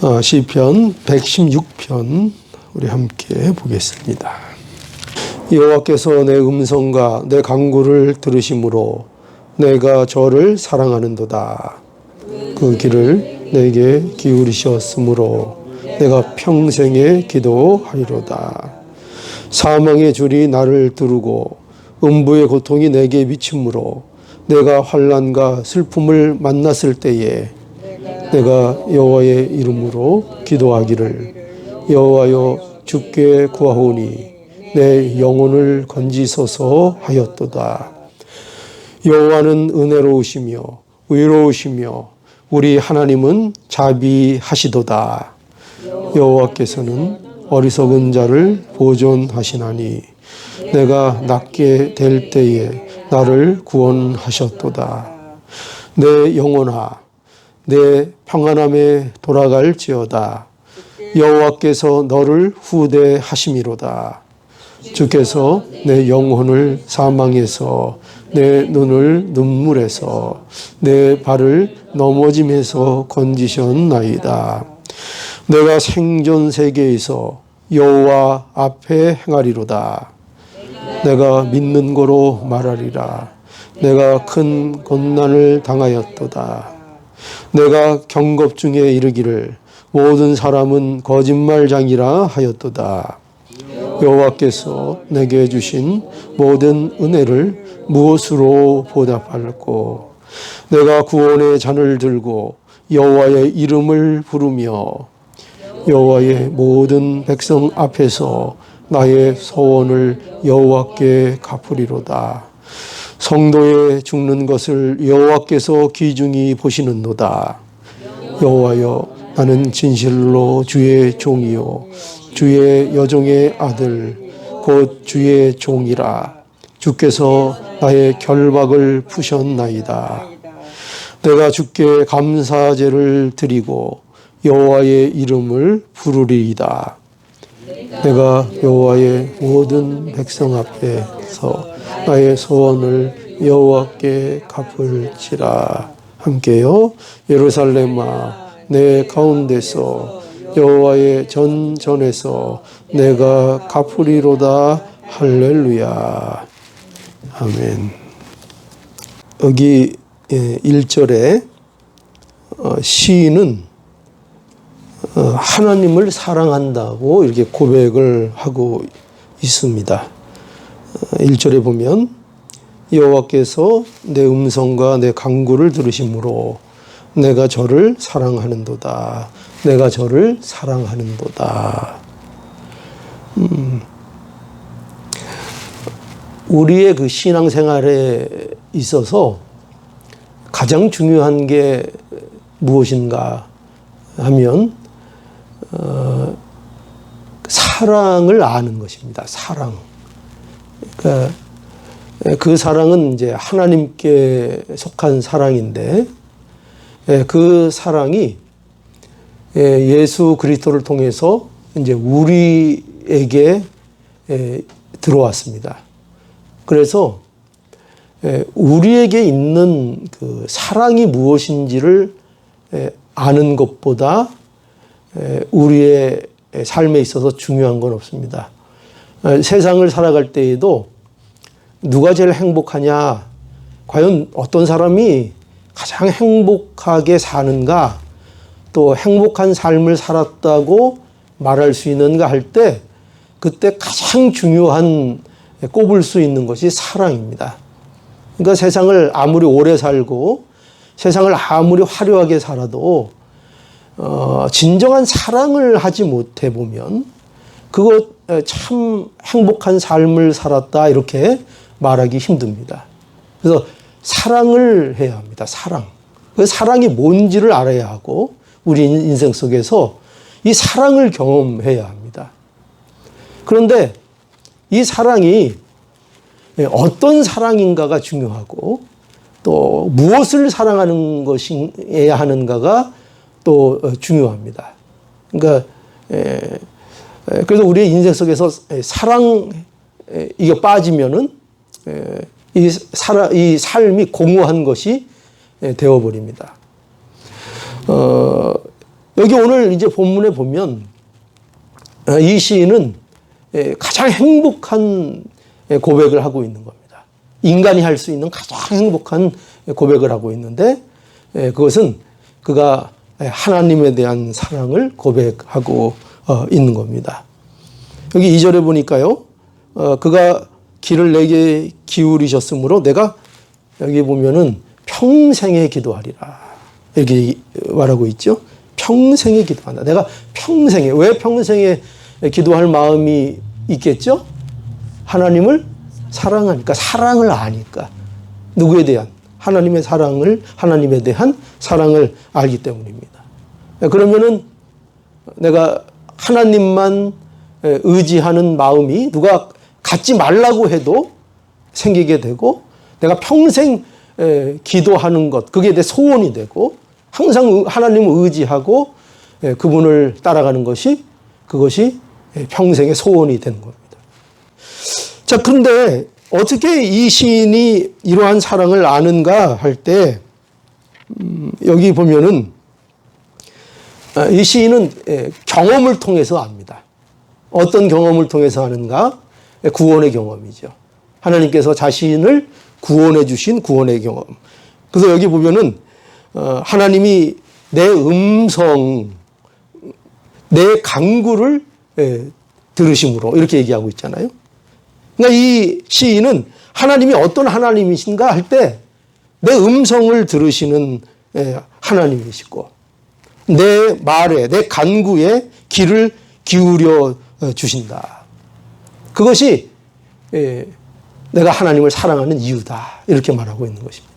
시편 116편 우리 함께 보겠습니다. 여호와께서 내 음성과 내 간구를 들으심으로 내가 저를 사랑하는도다. 그 길을 내게 기울이셨으므로 내가 평생에 기도하리로다. 사망의 줄이 나를 두르고 음부의 고통이 내게 미치므로 내가 환난과 슬픔을 만났을 때에 내가 여호와의 이름으로 기도하기를 여호와여 주께 구하오니 내 영혼을 건지소서 하였도다. 여호와는 은혜로우시며 의로우시며 우리 하나님은 자비하시도다. 여호와께서는 어리석은 자를 보존하시나니 내가 낫게 될 때에 나를 구원하셨도다. 내 영혼아 내 평안함에 돌아갈지어다. 여호와께서 너를 후대하심이로다. 주께서 내 영혼을 사망에서 내 눈을 눈물에서 내 발을 넘어짐에서 건지셨나이다. 내가 생존 세계에서 여호와 앞에 행하리로다. 내가 믿는 거로 말하리라. 내가 큰 곤난을 당하였도다. 내가 경겁 중에 이르기를 모든 사람은 거짓말장이라 하였도다. 여호와께서 내게 주신 모든 은혜를 무엇으로 보답할꼬. 내가 구원의 잔을 들고 여호와의 이름을 부르며 여호와의 모든 백성 앞에서 나의 소원을 여호와께 갚으리로다. 성도의 죽는 것을 여호와께서 귀중히 보시는도다. 여호와여 나는 진실로 주의 종이요 주의 여종의 아들 곧 주의 종이라. 주께서 나의 결박을 푸셨나이다. 내가 주께 감사제를 드리고 여호와의 이름을 부르리이다. 내가 여호와의 모든 백성 앞에서 나의 소원을 여호와께 갚을지라. 함께요. 예루살렘아 내 가운데서 여호와의 전전에서 내가 갚으리로다. 할렐루야. 아멘. 여기 1절에 시인은 하나님을 사랑한다고 이렇게 고백을 하고 있습니다. 1절에 보면 여호와께서 내 음성과 내 간구를 들으심으로 내가 저를 사랑하는도다. 내가 저를 사랑하는도다. 우리의 그 신앙생활에 있어서 가장 중요한 게 무엇인가 하면 사랑을 아는 것입니다. 사랑. 그러니까 그 사랑은 이제 하나님께 속한 사랑인데 그 사랑이 예수 그리스도를 통해서 이제 우리에게 들어왔습니다. 그래서 우리에게 있는 그 사랑이 무엇인지를 아는 것보다 우리의 삶에 있어서 중요한 건 없습니다. 세상을 살아갈 때에도 누가 제일 행복하냐, 과연 어떤 사람이 가장 행복하게 사는가, 또 행복한 삶을 살았다고 말할 수 있는가 할 때 그때 가장 중요한 꼽을 수 있는 것이 사랑입니다. 그러니까 세상을 아무리 오래 살고 세상을 아무리 화려하게 살아도 진정한 사랑을 하지 못해 보면 그거 참 행복한 삶을 살았다 이렇게 말하기 힘듭니다. 그래서 사랑을 해야 합니다. 사랑. 그 사랑이 뭔지를 알아야 하고 우리 인생 속에서 이 사랑을 경험해야 합니다. 그런데 이 사랑이 어떤 사랑인가가 중요하고 또 무엇을 사랑하는 것이어야 하는가가 또 중요합니다. 그러니까 그래서 우리의 인생 속에서 사랑 이게 빠지면은 이 삶이 공허한 것이 되어버립니다. 여기 오늘 이제 본문에 보면 이 시인은 가장 행복한 고백을 하고 있는 겁니다. 인간이 할 수 있는 가장 행복한 고백을 하고 있는데 그것은 그가 하나님에 대한 사랑을 고백하고 있는 겁니다. 여기 2절에 보니까요. 그가 길을 내게 기울이셨으므로 내가 여기 보면은 평생에 기도하리라. 이렇게 말하고 있죠. 평생에 기도한다. 내가 평생에, 왜 평생에 기도할 마음이 있겠죠? 하나님을 사랑하니까, 사랑을 아니까. 누구에 대한? 하나님의 사랑을, 하나님에 대한 사랑을 알기 때문입니다. 그러면은 내가 하나님만 의지하는 마음이 누가 갖지 말라고 해도 생기게 되고, 내가 평생 기도하는 것, 그게 내 소원이 되고, 항상 하나님을 의지하고 그분을 따라가는 것이, 그것이 평생의 소원이 되는 겁니다. 자, 그런데 어떻게 이 시인이 이러한 사랑을 아는가 할 때, 여기 보면은 이 시인은 경험을 통해서 압니다. 어떤 경험을 통해서 아는가? 구원의 경험이죠. 하나님께서 자신을 구원해 주신 구원의 경험. 그래서 여기 보면은 하나님이 내 음성, 내 간구를 들으심으로 이렇게 얘기하고 있잖아요. 그러니까 이 시인은 하나님이 어떤 하나님이신가 할 때 내 음성을 들으시는 하나님이시고 내 말에, 내 간구에 귀를 기울여 주신다. 그것이 내가 하나님을 사랑하는 이유다. 이렇게 말하고 있는 것입니다.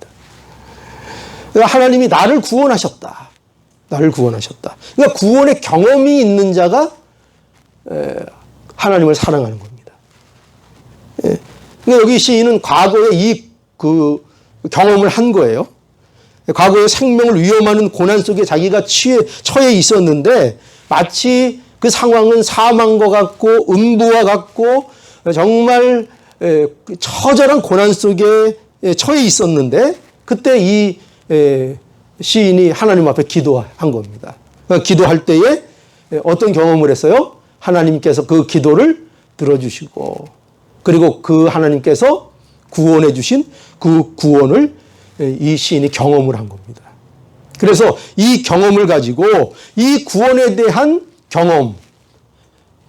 그러니까 하나님이 나를 구원하셨다. 나를 구원하셨다. 그러니까 구원의 경험이 있는 자가 하나님을 사랑하는 겁니다. 그러니까 여기 시인은 과거에 그 경험을 한 거예요. 과거에 생명을 위험하는 고난 속에 자기가 처해 있었는데 마치 그 상황은 사망과 같고 음부와 같고 정말 처절한 고난 속에 처해 있었는데 그때 이 시인이 하나님 앞에 기도한 겁니다. 그러니까 기도할 때에 어떤 경험을 했어요? 하나님께서 그 기도를 들어주시고 그리고 그 하나님께서 구원해 주신 그 구원을 이 시인이 경험을 한 겁니다. 그래서 이 경험을 가지고 이 구원에 대한 경험,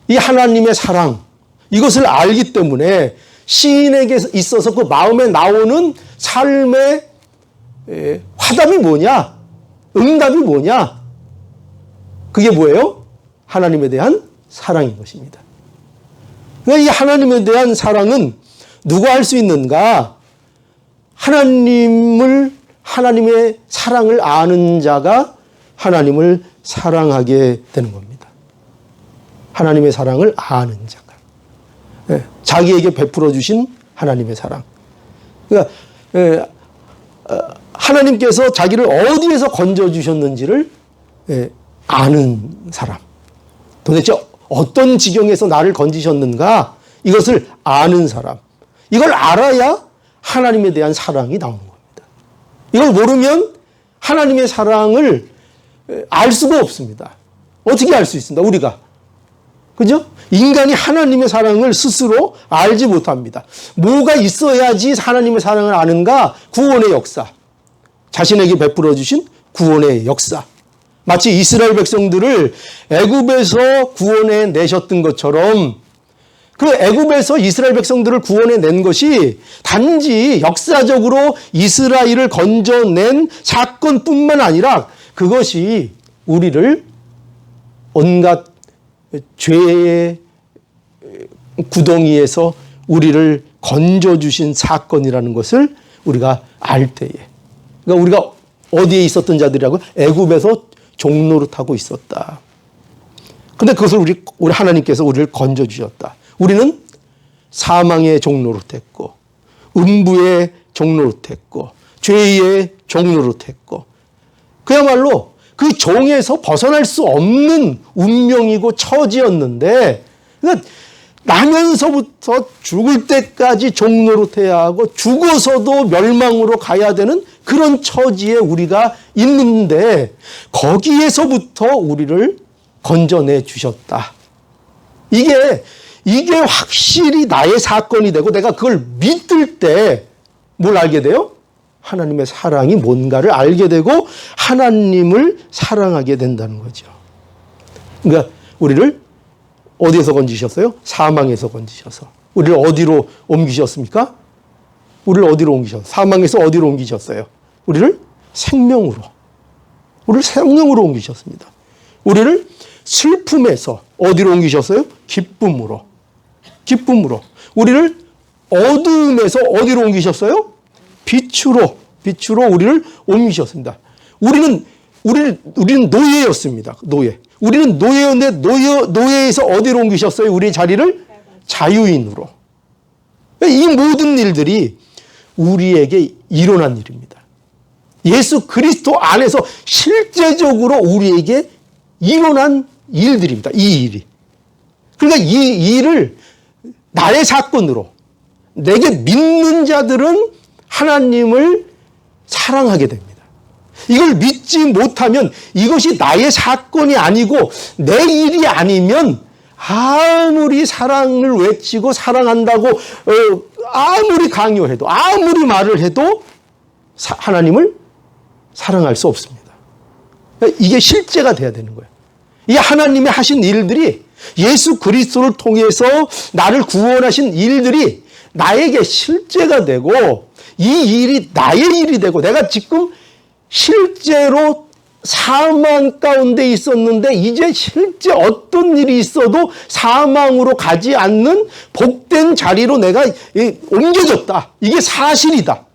이 하나님의 사랑, 이것을 알기 때문에 시인에게 있어서 그 마음에 나오는 삶의 화답이 뭐냐? 응답이 뭐냐? 그게 뭐예요? 하나님에 대한 사랑인 것입니다. 이 하나님에 대한 사랑은 누가 할 수 있는가? 하나님의 사랑을 아는 자가 하나님을 사랑하게 되는 겁니다. 하나님의 사랑을 아는 자가. 자기에게 베풀어 주신 하나님의 사랑. 그러니까 하나님께서 자기를 어디에서 건져 주셨는지를 아는 사람. 도대체 어떤 지경에서 나를 건지셨는가? 이것을 아는 사람. 이걸 알아야 하나님에 대한 사랑이 나오는 겁니다. 이걸 모르면 하나님의 사랑을 알 수가 없습니다. 어떻게 알 수 있습니까? 우리가. 그죠? 인간이 하나님의 사랑을 스스로 알지 못합니다. 뭐가 있어야지 하나님의 사랑을 아는가? 구원의 역사. 자신에게 베풀어 주신 구원의 역사. 마치 이스라엘 백성들을 애굽에서 구원해 내셨던 것처럼 그 애굽에서 이스라엘 백성들을 구원해 낸 것이 단지 역사적으로 이스라엘을 건져낸 사건뿐만 아니라 그것이 우리를 온갖 죄의 구덩이에서 우리를 건져주신 사건이라는 것을 우리가 알 때에, 그러니까 우리가 어디에 있었던 자들이라고? 애굽에서 종노릇하고 있었다. 근데 그것을 우리 하나님께서 우리를 건져주셨다. 우리는 사망의 종노릇했고 음부의 종노릇했고 죄의 종노릇했고 그야말로 그 종에서 벗어날 수 없는 운명이고 처지였는데 그러니까 나면서부터 죽을 때까지 종노릇해야 하고 죽어서도 멸망으로 가야 되는 그런 처지에 우리가 있는데 거기에서부터 우리를 건져내 주셨다. 이게 확실히 나의 사건이 되고 내가 그걸 믿을 때 뭘 알게 돼요? 하나님의 사랑이 뭔가를 알게 되고 하나님을 사랑하게 된다는 거죠. 그러니까 우리를 어디에서 건지셨어요? 사망에서 건지셔서. 우리를 어디로 옮기셨습니까? 우리를 어디로 옮기셨어요? 사망에서 어디로 옮기셨어요? 우리를 생명으로. 우리를 생명으로 옮기셨습니다. 우리를 슬픔에서 어디로 옮기셨어요? 기쁨으로. 기쁨으로. 우리를 어두움에서 어디로 옮기셨어요? 빛으로 우리를 옮기셨습니다. 우리는 노예였습니다. 노예. 우리는 노예였는데 노예에서 어디로 옮기셨어요? 우리의 자리를 자유인으로. 이 모든 일들이 우리에게 일어난 일입니다. 예수 그리스도 안에서 실제적으로 우리에게 일어난 일들입니다. 이 일이. 그러니까 이 일을 나의 사건으로 내게 믿는 자들은 하나님을 사랑하게 됩니다. 이걸 믿지 못하면 이것이 나의 사건이 아니고 내 일이 아니면 아무리 사랑을 외치고 사랑한다고 아무리 강요해도 아무리 말을 해도 하나님을 사랑할 수 없습니다. 이게 실제가 돼야 되는 거예요. 이 하나님이 하신 일들이 예수 그리스도를 통해서 나를 구원하신 일들이 나에게 실제가 되고 이 일이 나의 일이 되고 내가 지금 실제로 사망 가운데 있었는데 이제 실제 어떤 일이 있어도 사망으로 가지 않는 복된 자리로 내가 옮겨졌다. 이게 사실이다.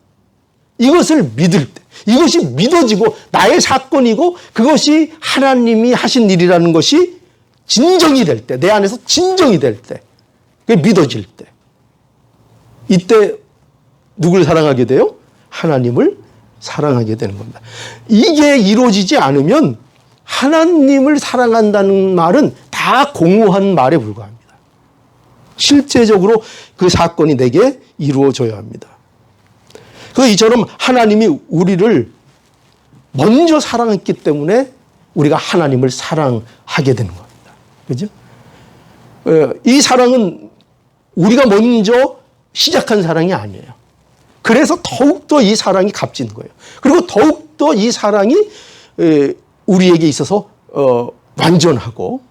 이것을 믿을 때 이것이 믿어지고 나의 사건이고 그것이 하나님이 하신 일이라는 것이 진정이 될 때, 내 안에서 진정이 될 때, 그게 믿어질 때 이때 누굴 사랑하게 돼요? 하나님을 사랑하게 되는 겁니다. 이게 이루어지지 않으면 하나님을 사랑한다는 말은 다 공허한 말에 불과합니다. 실제적으로 그 사건이 내게 이루어져야 합니다. 이처럼 하나님이 우리를 먼저 사랑했기 때문에 우리가 하나님을 사랑하게 되는 겁니다. 그죠? 이 사랑은 우리가 먼저 시작한 사랑이 아니에요. 그래서 더욱더 이 사랑이 값진 거예요. 그리고 더욱더 이 사랑이 우리에게 있어서 완전하고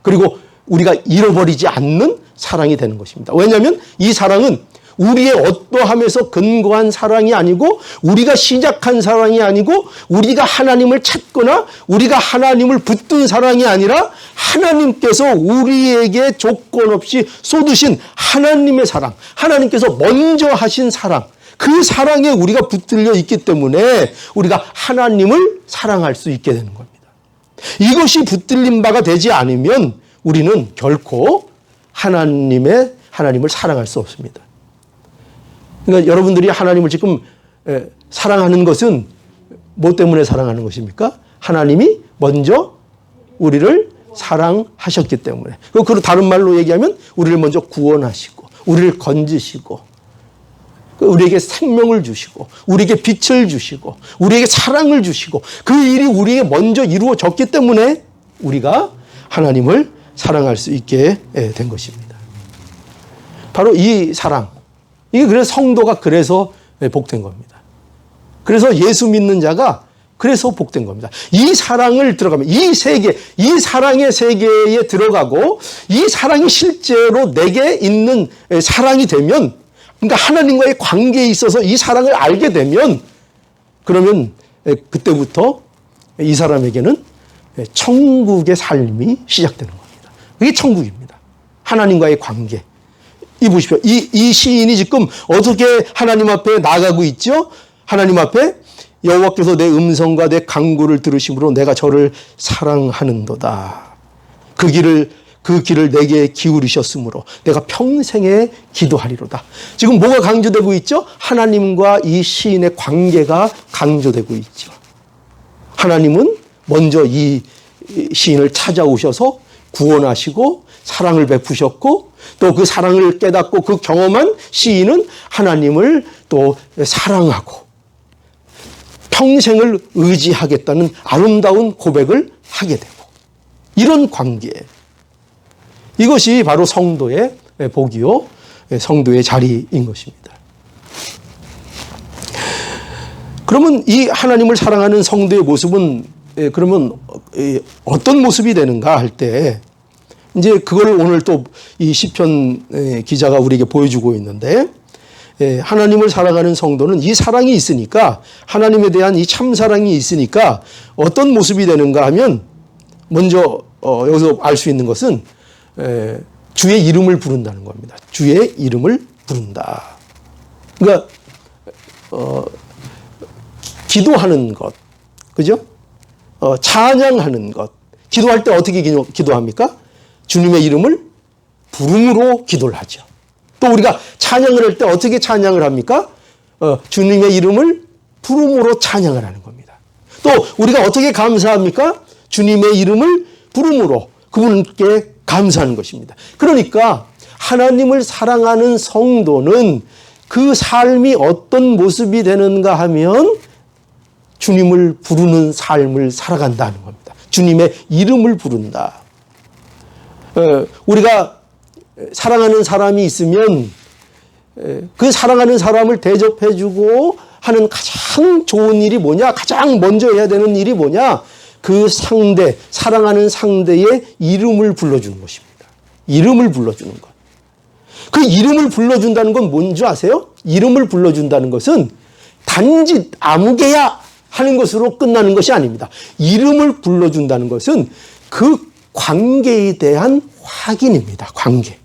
그리고 우리가 잃어버리지 않는 사랑이 되는 것입니다. 왜냐하면 이 사랑은 우리의 어떠함에서 근거한 사랑이 아니고 우리가 시작한 사랑이 아니고 우리가 하나님을 찾거나 우리가 하나님을 붙든 사랑이 아니라 하나님께서 우리에게 조건 없이 쏟으신 하나님의 사랑, 하나님께서 먼저 하신 사랑, 그 사랑에 우리가 붙들려 있기 때문에 우리가 하나님을 사랑할 수 있게 되는 겁니다. 이것이 붙들린 바가 되지 않으면 우리는 결코 하나님을 사랑할 수 없습니다. 그러니까 여러분들이 하나님을 지금 사랑하는 것은 뭐 때문에 사랑하는 것입니까? 하나님이 먼저 우리를 사랑하셨기 때문에. 그리고 다른 말로 얘기하면 우리를 먼저 구원하시고 우리를 건지시고 우리에게 생명을 주시고 우리에게 빛을 주시고 우리에게 사랑을 주시고 그 일이 우리에게 먼저 이루어졌기 때문에 우리가 하나님을 사랑할 수 있게 된 것입니다. 바로 이 사랑, 이게 그래서 성도가 그래서 복된 겁니다. 그래서 예수 믿는 자가 그래서 복된 겁니다. 이 사랑을 들어가면 이 세계, 이 사랑의 세계에 들어가고 이 사랑이 실제로 내게 있는 사랑이 되면, 그러니까 하나님과의 관계에 있어서 이 사랑을 알게 되면 그러면 그때부터 이 사람에게는 천국의 삶이 시작되는 겁니다. 그게 천국입니다. 하나님과의 관계. 이 보십시오. 이 시인이 지금 어떻게 하나님 앞에 나가고 있죠? 하나님 앞에 여호와께서 내 음성과 내 간구를 들으심으로 내가 저를 사랑하는도다. 그 길을 내게 기울이셨으므로 내가 평생에 기도하리로다. 지금 뭐가 강조되고 있죠? 하나님과 이 시인의 관계가 강조되고 있죠. 하나님은 먼저 이 시인을 찾아오셔서 구원하시고 사랑을 베푸셨고 또 그 사랑을 깨닫고 그 경험한 시인은 하나님을 또 사랑하고 평생을 의지하겠다는 아름다운 고백을 하게 되고, 이런 관계, 이것이 바로 성도의 복이요, 성도의 자리인 것입니다. 그러면 이 하나님을 사랑하는 성도의 모습은 그러면 어떤 모습이 되는가 할 때, 이제 그걸 오늘 또 이 시편 기자가 우리에게 보여주고 있는데, 하나님을 사랑하는 성도는 이 사랑이 있으니까, 하나님에 대한 이 참사랑이 있으니까 어떤 모습이 되는가 하면, 먼저 여기서 알 수 있는 것은 주의 이름을 부른다는 겁니다. 주의 이름을 부른다. 그러니까 기도하는 것, 그죠? 찬양하는 것. 기도할 때 어떻게 기도합니까? 주님의 이름을 부름으로 기도를 하죠. 또 우리가 찬양을 할 때 어떻게 찬양을 합니까? 주님의 이름을 부름으로 찬양을 하는 겁니다. 또 우리가 어떻게 감사합니까? 주님의 이름을 부름으로 그분께 감사하는 것입니다. 그러니까 하나님을 사랑하는 성도는 그 삶이 어떤 모습이 되는가 하면 주님을 부르는 삶을 살아간다는 겁니다. 주님의 이름을 부른다. 우리가 사랑하는 사람이 있으면 그 사랑하는 사람을 대접해주고 하는 가장 좋은 일이 뭐냐? 가장 먼저 해야 되는 일이 뭐냐? 그 상대, 사랑하는 상대의 이름을 불러주는 것입니다. 이름을 불러주는 것. 그 이름을 불러준다는 건 뭔지 아세요? 이름을 불러준다는 것은 단지 아무개야 하는 것으로 끝나는 것이 아닙니다. 이름을 불러준다는 것은 그 관계에 대한 확인입니다. 관계.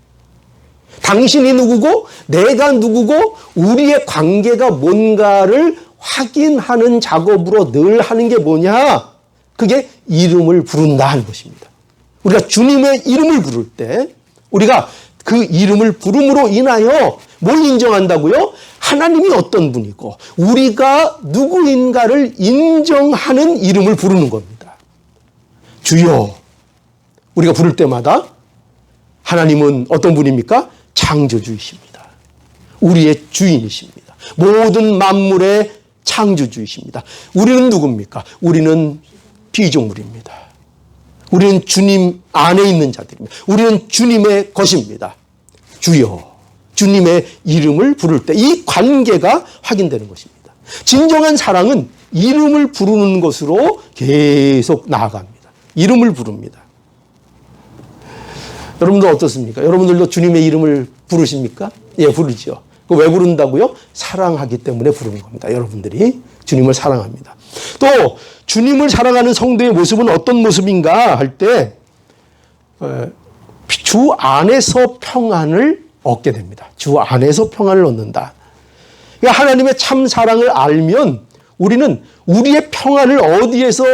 당신이 누구고 내가 누구고 우리의 관계가 뭔가를 확인하는 작업으로 늘 하는 게 뭐냐? 그게 이름을 부른다 하는 것입니다. 우리가 주님의 이름을 부를 때 우리가 그 이름을 부름으로 인하여 뭘 인정한다고요? 하나님이 어떤 분이고 우리가 누구인가를 인정하는 이름을 부르는 겁니다. 주여. 우리가 부를 때마다 하나님은 어떤 분입니까? 창조주이십니다. 우리의 주인이십니다. 모든 만물의 창조주이십니다. 우리는 누굽니까? 우리는 피조물입니다. 우리는 주님 안에 있는 자들입니다. 우리는 주님의 것입니다. 주여. 주님의 이름을 부를 때 이 관계가 확인되는 것입니다. 진정한 사랑은 이름을 부르는 것으로 계속 나아갑니다. 이름을 부릅니다. 여러분들 어떻습니까? 여러분들도 주님의 이름을 부르십니까? 예, 부르죠. 왜 부른다고요? 사랑하기 때문에 부르는 겁니다. 여러분들이 주님을 사랑합니다. 또 주님을 사랑하는 성도의 모습은 어떤 모습인가 할 때 주 안에서 평안을 얻게 됩니다. 주 안에서 평안을 얻는다. 그러니까 하나님의 참 사랑을 알면 우리는 우리의 평안을 어디에서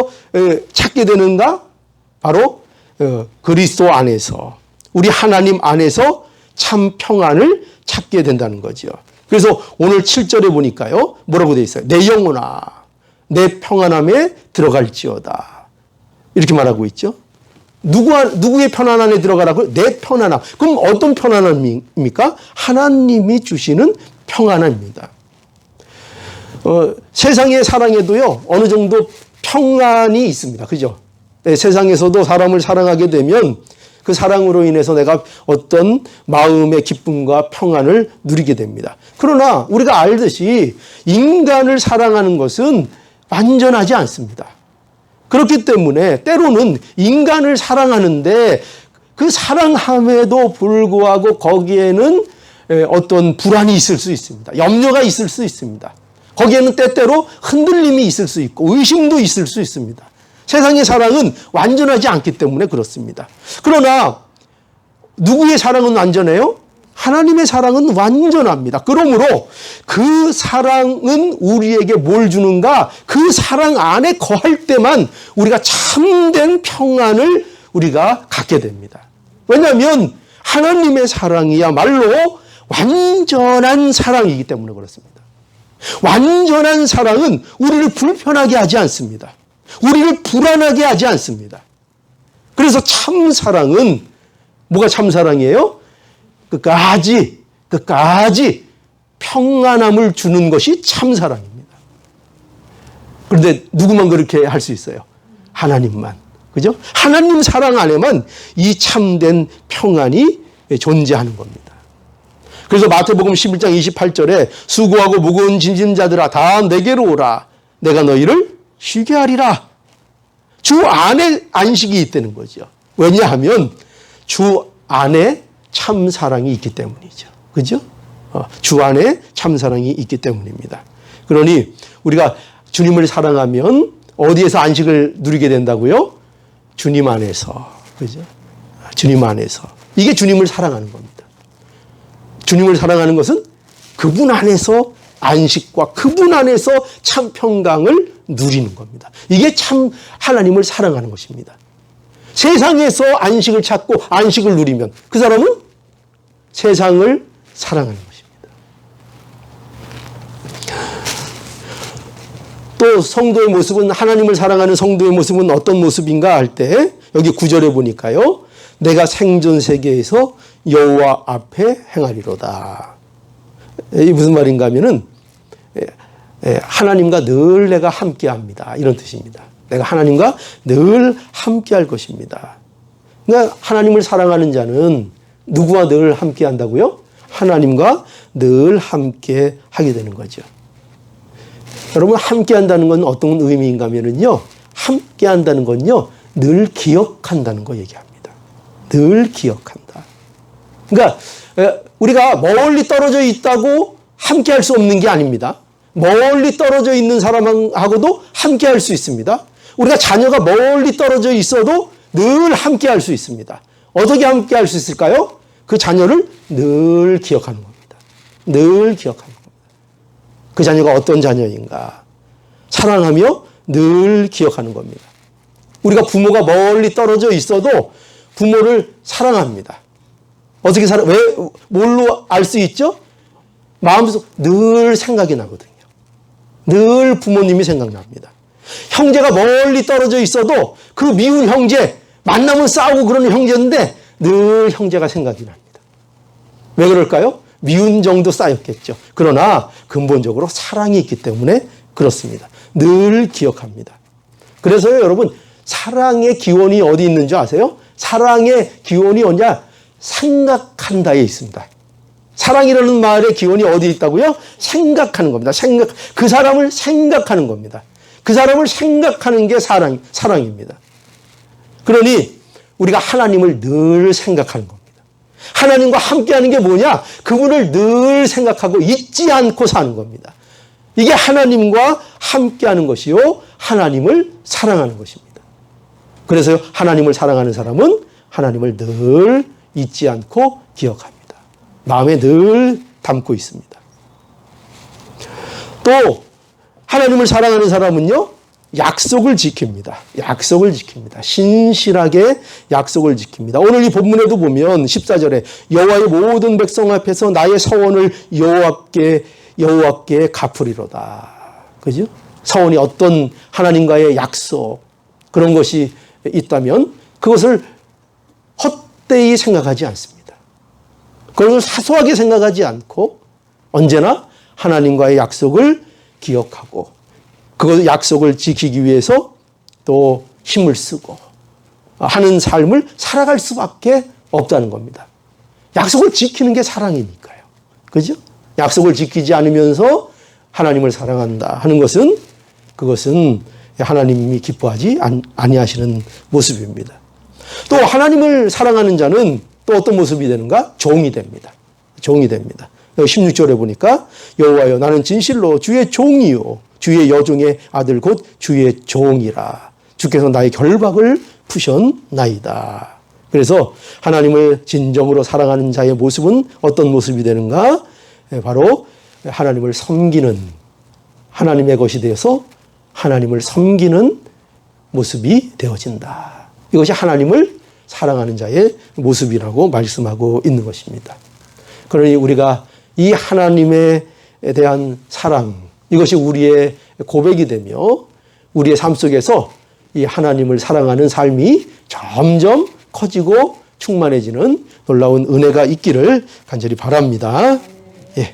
찾게 되는가? 바로 그리스도 안에서, 우리 하나님 안에서 참 평안을 찾게 된다는 거죠. 그래서 오늘 7절에 보니까요, 뭐라고 되어 있어요? 내 영혼아, 내 평안함에 들어갈지어다. 이렇게 말하고 있죠. 누구의 편안 안에 들어가라고요? 내 편안함. 그럼 어떤 편안함입니까? 하나님이 주시는 평안함입니다. 세상의 사랑에도요, 어느 정도 평안이 있습니다. 그죠? 네, 세상에서도 사람을 사랑하게 되면 그 사랑으로 인해서 내가 어떤 마음의 기쁨과 평안을 누리게 됩니다. 그러나 우리가 알듯이 인간을 사랑하는 것은 완전하지 않습니다. 그렇기 때문에 때로는 인간을 사랑하는데 그 사랑함에도 불구하고 거기에는 어떤 불안이 있을 수 있습니다. 염려가 있을 수 있습니다. 거기에는 때때로 흔들림이 있을 수 있고 의심도 있을 수 있습니다. 세상의 사랑은 완전하지 않기 때문에 그렇습니다. 그러나 누구의 사랑은 완전해요? 하나님의 사랑은 완전합니다. 그러므로 그 사랑은 우리에게 뭘 주는가? 그 사랑 안에 거할 때만 우리가 참된 평안을 우리가 갖게 됩니다. 왜냐하면 하나님의 사랑이야말로 완전한 사랑이기 때문에 그렇습니다. 완전한 사랑은 우리를 불편하게 하지 않습니다. 우리를 불안하게 하지 않습니다. 그래서 참 사랑은 뭐가 참 사랑이에요? 끝까지 평안함을 주는 것이 참 사랑입니다. 그런데 누구만 그렇게 할 수 있어요? 하나님만. 그죠? 하나님 사랑 안에만 이 참된 평안이 존재하는 겁니다. 그래서 마태복음 11장 28절에 수고하고 무거운 짐진 자들아 다 내게로 오라. 내가 너희를 쉬게 하리라. 주 안에 안식이 있다는 거죠. 왜냐하면 주 안에 참 사랑이 있기 때문이죠. 그죠? 주 안에 참 사랑이 있기 때문입니다. 그러니 우리가 주님을 사랑하면 어디에서 안식을 누리게 된다고요? 주님 안에서. 그죠? 주님 안에서. 이게 주님을 사랑하는 겁니다. 주님을 사랑하는 것은 그분 안에서 안식과 그분 안에서 참 평강을 누리는 겁니다. 이게 참 하나님을 사랑하는 것입니다. 세상에서 안식을 찾고 안식을 누리면 그 사람은 세상을 사랑하는 것입니다. 또 성도의 모습은, 하나님을 사랑하는 성도의 모습은 어떤 모습인가 할 때 여기 9절에 보니까요. 내가 생전 세계에서 여호와 앞에 행하리로다. 이 무슨 말인가 하면은 하나님과 늘 내가 함께합니다. 이런 뜻입니다. 내가 하나님과 늘 함께할 것입니다. 그러니까 하나님을 사랑하는 자는 누구와 늘 함께한다고요? 하나님과 늘 함께하게 되는 거죠. 여러분, 함께한다는 건 어떤 의미인가 하면은요, 함께한다는 건요, 늘 기억한다는 거 얘기합니다. 늘 기억한다. 그러니까 우리가 멀리 떨어져 있다고 함께할 수 없는 게 아닙니다. 멀리 떨어져 있는 사람하고도 함께할 수 있습니다. 우리가 자녀가 멀리 떨어져 있어도 늘 함께할 수 있습니다. 어떻게 함께할 수 있을까요? 그 자녀를 늘 기억하는 겁니다. 늘 기억하는 겁니다. 그 자녀가 어떤 자녀인가 사랑하며 늘 기억하는 겁니다. 우리가 부모가 멀리 떨어져 있어도 부모를 사랑합니다. 어떻게 왜 뭘로 알 수 있죠? 마음에서 늘 생각이 나거든요. 늘 부모님이 생각납니다. 형제가 멀리 떨어져 있어도 그 미운 형제, 만나면 싸우고 그러는 형제인데 늘 형제가 생각이 납니다. 왜 그럴까요? 미운 정도 쌓였겠죠. 그러나 근본적으로 사랑이 있기 때문에 그렇습니다. 늘 기억합니다. 그래서요, 여러분, 사랑의 기원이 어디 있는 줄 아세요? 사랑의 기원이 어디냐? 생각한다에 있습니다. 사랑이라는 말의 기원이 어디 있다고요? 생각하는 겁니다. 그 사람을 생각하는 겁니다. 그 사람을 생각하는 게 사랑입니다. 그러니 우리가 하나님을 늘 생각하는 겁니다. 하나님과 함께하는 게 뭐냐? 그분을 늘 생각하고 잊지 않고 사는 겁니다. 이게 하나님과 함께하는 것이요, 하나님을 사랑하는 것입니다. 그래서 하나님을 사랑하는 사람은 하나님을 늘 잊지 않고 기억합니다. 마음에 늘 담고 있습니다. 또 하나님을 사랑하는 사람은요, 약속을 지킵니다. 약속을 지킵니다. 신실하게 약속을 지킵니다. 오늘 이 본문에도 보면 14절에 여호와의 모든 백성 앞에서 나의 서원을 여호와께 갚으리로다. 그죠? 서원이 어떤 하나님과의 약속, 그런 것이 있다면 그것을 헛되이 생각하지 않습니다. 그걸 사소하게 생각하지 않고 언제나 하나님과의 약속을 기억하고 그 약속을 지키기 위해서 또 힘을 쓰고 하는 삶을 살아갈 수밖에 없다는 겁니다. 약속을 지키는 게 사랑이니까요. 그죠? 약속을 지키지 않으면서 하나님을 사랑한다 하는 것은 그것은 하나님이 기뻐하지 아니하시는 모습입니다. 또 하나님을 사랑하는 자는 또 어떤 모습이 되는가? 종이 됩니다. 종이 됩니다. 16절에 보니까 여호와여 나는 진실로 주의 종이요 주의 여종의 아들 곧 주의 종이라. 주께서 나의 결박을 푸셨나이다. 그래서 하나님을 진정으로 사랑하는 자의 모습은 어떤 모습이 되는가? 바로 하나님을 섬기는, 하나님의 것이 되어서 하나님을 섬기는 모습이 되어진다. 이것이 하나님을 사랑하는 자의 모습이라고 말씀하고 있는 것입니다. 그러니 우리가 이 하나님에 대한 사랑, 이것이 우리의 고백이 되며 우리의 삶 속에서 이 하나님을 사랑하는 삶이 점점 커지고 충만해지는 놀라운 은혜가 있기를 간절히 바랍니다. 예.